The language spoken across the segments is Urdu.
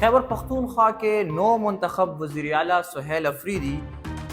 خیبر پختونخوا کے نو منتخب وزیر اعلیٰ سہیل افریدی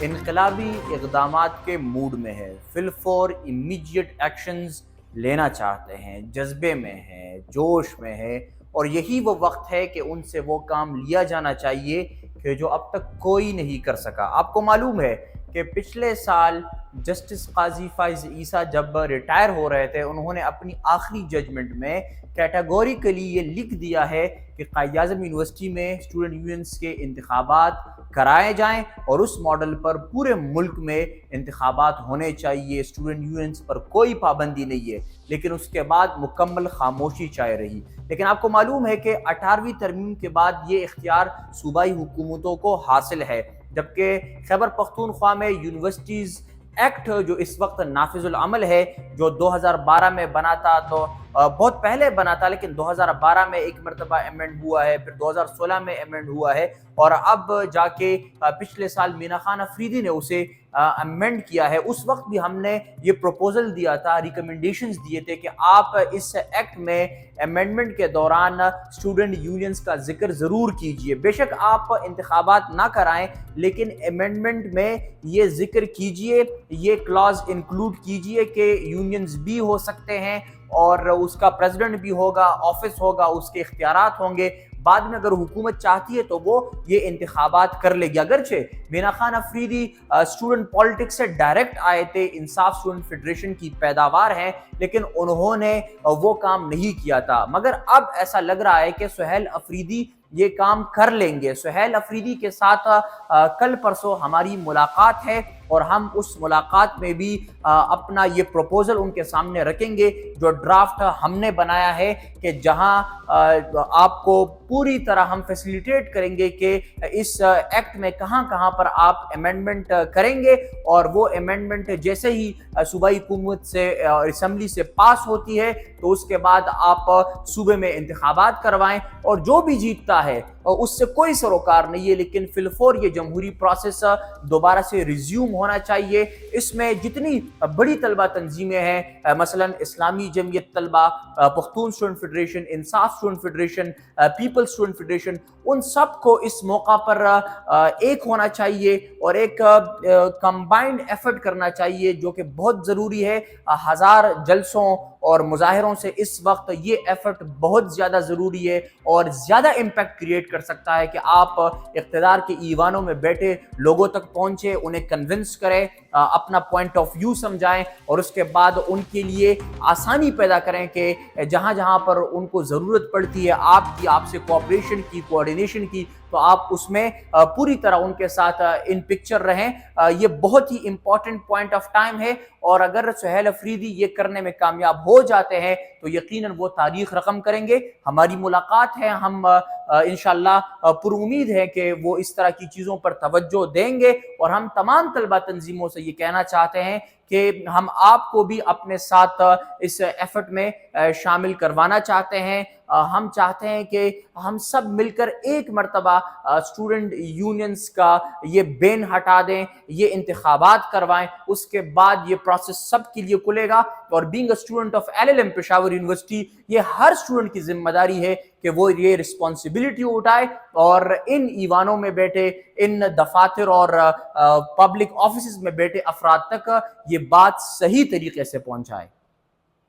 انقلابی اقدامات کے موڈ میں ہے، فی الفور امیڈیٹ ایکشنز لینا چاہتے ہیں، جذبے میں ہیں، جوش میں ہے، اور یہی وہ وقت ہے کہ ان سے وہ کام لیا جانا چاہیے کہ جو اب تک کوئی نہیں کر سکا۔ آپ کو معلوم ہے کہ پچھلے سال جسٹس قاضی فائز عیسیٰ جب ریٹائر ہو رہے تھے، انہوں نے اپنی آخری ججمنٹ میں کیٹیگوریکلی یہ لکھ دیا ہے کہ قائد اعظم یونیورسٹی میں اسٹوڈنٹ یونینز کے انتخابات کرائے جائیں اور اس ماڈل پر پورے ملک میں انتخابات ہونے چاہیے، اسٹوڈنٹ یونینز پر کوئی پابندی نہیں ہے۔ لیکن اس کے بعد مکمل خاموشی چھائے رہی۔ لیکن آپ کو معلوم ہے کہ 18ویں ترمیم کے بعد یہ اختیار صوبائی حکومتوں کو حاصل ہے، جبکہ خیبر پختونخوا میں یونیورسٹیز ایکٹ جو اس وقت نافذ العمل ہے، جو 2012 میں بنا تھا، تو بہت پہلے بنا تھا، لیکن 2012 میں ایک مرتبہ ایمنڈ ہوا ہے، پھر 2016 میں ایمنڈ ہوا ہے، اور اب جا کے پچھلے سال مینا خان افریدی نے اسے ایمنڈ کیا ہے۔ اس وقت بھی ہم نے یہ پروپوزل دیا تھا، ریکمنڈیشنز دیے تھے کہ آپ اس ایکٹ میں ایمنڈمنٹ کے دوران اسٹوڈنٹ یونینز کا ذکر ضرور کیجئے۔ بے شک آپ انتخابات نہ کرائیں، لیکن ایمنڈمنٹ میں یہ ذکر کیجئے، یہ کلاز انکلوڈ کیجئے کہ یونینز بھی ہو سکتے ہیں اور اس کا پریزیڈنٹ بھی ہوگا، آفس ہوگا، اس کے اختیارات ہوں گے۔ بعد میں اگر حکومت چاہتی ہے تو وہ یہ انتخابات کر لے گی۔ اگرچہ مینا خان افریدی اسٹوڈنٹ پالیٹکس سے ڈائریکٹ آئے تھے، انصاف اسٹوڈنٹ فیڈریشن کی پیداوار ہیں، لیکن انہوں نے وہ کام نہیں کیا تھا۔ مگر اب ایسا لگ رہا ہے کہ سہیل افریدی یہ کام کر لیں گے۔ سہیل افریدی کے ساتھ کل پرسوں ہماری ملاقات ہے، اور ہم اس ملاقات میں بھی اپنا یہ پروپوزل ان کے سامنے رکھیں گے، جو ڈرافٹ ہم نے بنایا ہے، کہ جہاں آپ کو پوری طرح ہم فیسیلیٹیٹ کریں گے کہ اس ایکٹ میں کہاں کہاں پر آپ امینڈمنٹ کریں گے، اور وہ امینڈمنٹ جیسے ہی صوبائی حکومت سے اسمبلی سے پاس ہوتی ہے تو اس کے بعد آپ صوبے میں انتخابات کروائیں، اور جو بھی جیتتا ہے اس سے کوئی سروکار نہیں ہے، لیکن فی الفور یہ جمہوری پروسیس دوبارہ سے ریزیوم ہونا چاہیے۔ اس میں جتنی بڑی طلبہ تنظیمیں ہیں، مثلا Islami Jamiat Talaba, Pakhtun student federation, Insaf student federation, people student federation, ان سب کو اس موقع پر ایک ہونا چاہیے اور ایک کمبائنڈ ایفرٹ کرنا چاہیے، جو کہ بہت ضروری ہے۔ 1000 جلسوں اور مظاہروں سے اس وقت یہ ایفرٹ بہت زیادہ ضروری ہے، اور زیادہ امپیکٹ کریٹ کر سکتا ہے کہ آپ اقتدار کے ایوانوں میں بیٹھے لوگوں تک پہنچے، انہیں کنونس کریں، اپنا پوائنٹ آف ویو سمجھائیں، اور اس کے بعد ان کے لیے آسانی پیدا کریں کہ جہاں جہاں پر ان کو ضرورت پڑتی ہے آپ سے کوآپریشن کی، کوآرڈینیشن کی، تو آپ اس میں پوری طرح ان کے ساتھ ان پکچر رہیں۔ یہ بہت ہی امپورٹنٹ پوائنٹ آف ٹائم ہے، اور اگر سہیل افریدی یہ کرنے میں کامیاب ہو جاتے ہیں تو یقیناً وہ تاریخ رقم کریں گے۔ ہماری ملاقات ہے، ہم انشاءاللہ پر امید ہے کہ وہ اس طرح کی چیزوں پر توجہ دیں گے، اور ہم تمام طلبہ تنظیموں سے یہ کہنا چاہتے ہیں کہ ہم آپ کو بھی اپنے ساتھ اس ایفرٹ میں شامل کروانا چاہتے ہیں۔ ہم چاہتے ہیں کہ ہم سب مل کر ایک مرتبہ اسٹوڈنٹ یونینز کا یہ بین ہٹا دیں، یہ انتخابات کروائیں، اس کے بعد یہ پروسیس سب کے لیے کھلے گا۔ اور being a student of LLM Peshawar university, یہ ہر اسٹوڈنٹ کی ذمہ داری ہے کہ وہ یہ رسپانسبلٹی اٹھائے اور ان ایوانوں میں بیٹھے، ان دفاتر اور پبلک آفیسز میں بیٹھے افراد تک یہ بات صحیح طریقے سے پہنچائے۔